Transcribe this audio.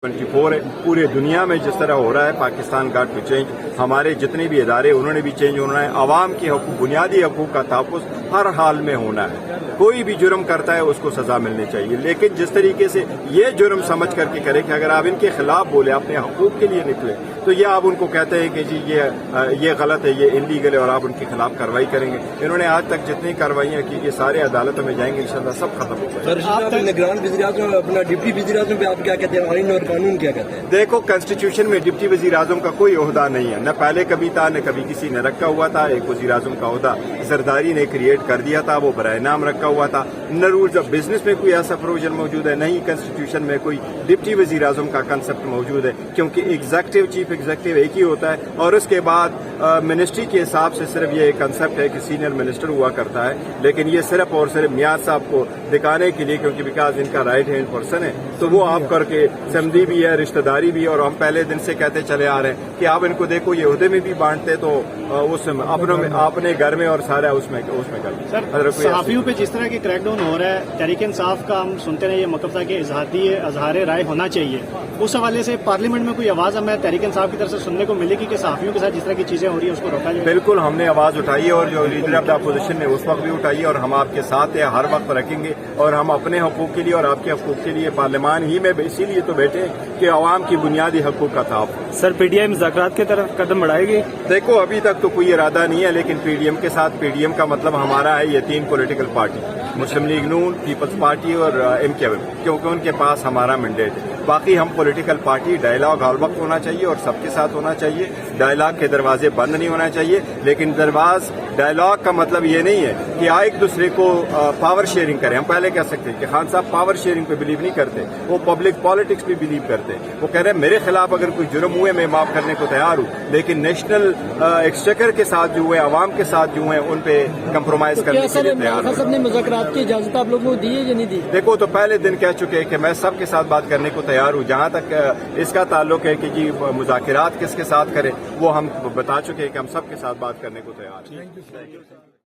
24 है। पूरे दुनिया में जिस तरह हो रहा है, पाकिस्तान गॉट टू चेंज। हमारे जितने भी इदारे उन्होंने भी चेंज होना है। अवाम के हकूक, बुनियादी हकूक का तहफ़्फ़ुज़ हर हाल में होना है। कोई भी जुर्म करता है उसको सजा मिलनी चाहिए, लेकिन जिस तरीके से ये जुर्म समझ करके करे कि अगर आप इनके खिलाफ बोले, अपने हकूक के लिए निकले, तो ये आप उनको कहते हैं कि जी ये गलत है, ये इलीगल है और आप उनके खिलाफ कार्रवाई करेंगे। इन्होंने आज तक जितनी कार्रवाइयाँ की ये सारे अदालतों में जाएंगे, इंशाल्लाह सब खत्म हो जाएगा। निगरान वज़ीर-ए-आज़म अपना डिप्टी वज़ीर-ए-आज़म पे आप क्या कहते हैं, आईन और कानून क्या कहते हैं? देखो, कॉन्स्टिट्यूशन में डिप्टी वज़ीर आज़म का कोई ओहदा नहीं है, न पहले कभी था न कभी किसी ने रखा हुआ था। एक वज़ीर आज़म का ओहदा जरदारी ने क्रिएट कर दिया था, वो बराए नाम रखा हुआ था। न रूल्स ऑफ बिजनेस में कोई ऐसा प्रोविजन मौजूद है, नहीं कॉन्स्टिट्यूशन में कोई डिप्टी वज़ीर आज़म का कंसेप्ट मौजूद है, क्योंकि एग्जीक्यूटिव चीफ एग्जीक्यूटिव एक ही होता है। और उसके बाद मिनिस्ट्री के हिसाब से सिर्फ ये कंसेप्ट है कि सीनियर मिनिस्टर हुआ करता है, लेकिन ये सिर्फ और सिर्फ मियां साहब को दिखाने के लिए, क्योंकि बिकॉज इनका राइट हैंड पर्सन है, तो वो आप करके समझी भी है, रिश्तेदारी भी है। और हम पहले दिन से कहते चले आ रहे हैं कि आप इनको देखो, ये उहदे में भी बांटते तो उसमें अपने घर में और सारा उसमें सर, सहाफियों पे जिस तरह के क्रैकडाउन हो रहा है, तहरीक इंसाफ का हम सुनते रहे, ये मकसद था कि इजहार राय होना चाहिए। उस हवाले से पार्लियामेंट में कोई आवाज हमें तहरीक इंसाफ की तरफ से सुनने को मिलेगी कि सहाफियों के साथ जिस तरह की चीजें हो रही है उसको रोका जाए? बिल्कुल, हमने आवाज उठाई है और जो लीडर ऑफ द अपोजिशन ने उस वक्त भी उठाई है, और हम आपके साथ है, हर वक्त रखेंगे। और हम अपने हकूक के लिए और आपके हकूक के लिए पार्लियामान ही में इसीलिए तो बैठे हैं कि अवाम की बुनियादी हकूक का तहफ़्फ़ुज़। सर, पीटीआई मुज़ाकरात की तरफ कदम बढ़ाएगी? देखो, अभी तक तो कोई इरादा नहीं है, लेकिन पीडीएम के साथ, पीडीएम का मतलब हमारा है ये 3 पॉलिटिकल पार्टी, मुस्लिम लीग नून, पीपल्स पार्टी और एमकेएम, क्योंकि उनके पास हमारा मैंडेट है। बाकी हम पॉलिटिकल पार्टी, डायलॉग हर वक्त होना चाहिए और सबके साथ होना चाहिए। डायलॉग के दरवाजे बंद नहीं होना चाहिए, लेकिन डायलॉग का मतलब ये नहीं है कि एक दूसरे को पावर शेयरिंग करें। हम पहले कह सकते हैं कि खान साहब पावर शेयरिंग पे बिलीव नहीं करते, वो पब्लिक पॉलिटिक्स पे बिलीव करते हैं। वो कह रहे हैं मेरे खिलाफ अगर कोई जुर्म हुए मैं माफ करने को तैयार हूँ, लेकिन नेशनल एक्सचेकर के साथ जो हुए, अवाम के साथ जो हुए, उन पे कंप्रोमाइज करने के लिए तैयार हूँ। सबने मुज़ाकरात की इजाजत आप लोगों को दी है या नहीं दी? देखो, तो पहले दिन कह चुके हैं कि मैं सबके साथ बात करने को तैयार हूँ। जहाँ तक इसका ताल्लुक है कि जी मुज़ाकरात किसके साथ करें, वो हम बता चुके हैं कि हम सबके साथ बात करने को तैयार हैं।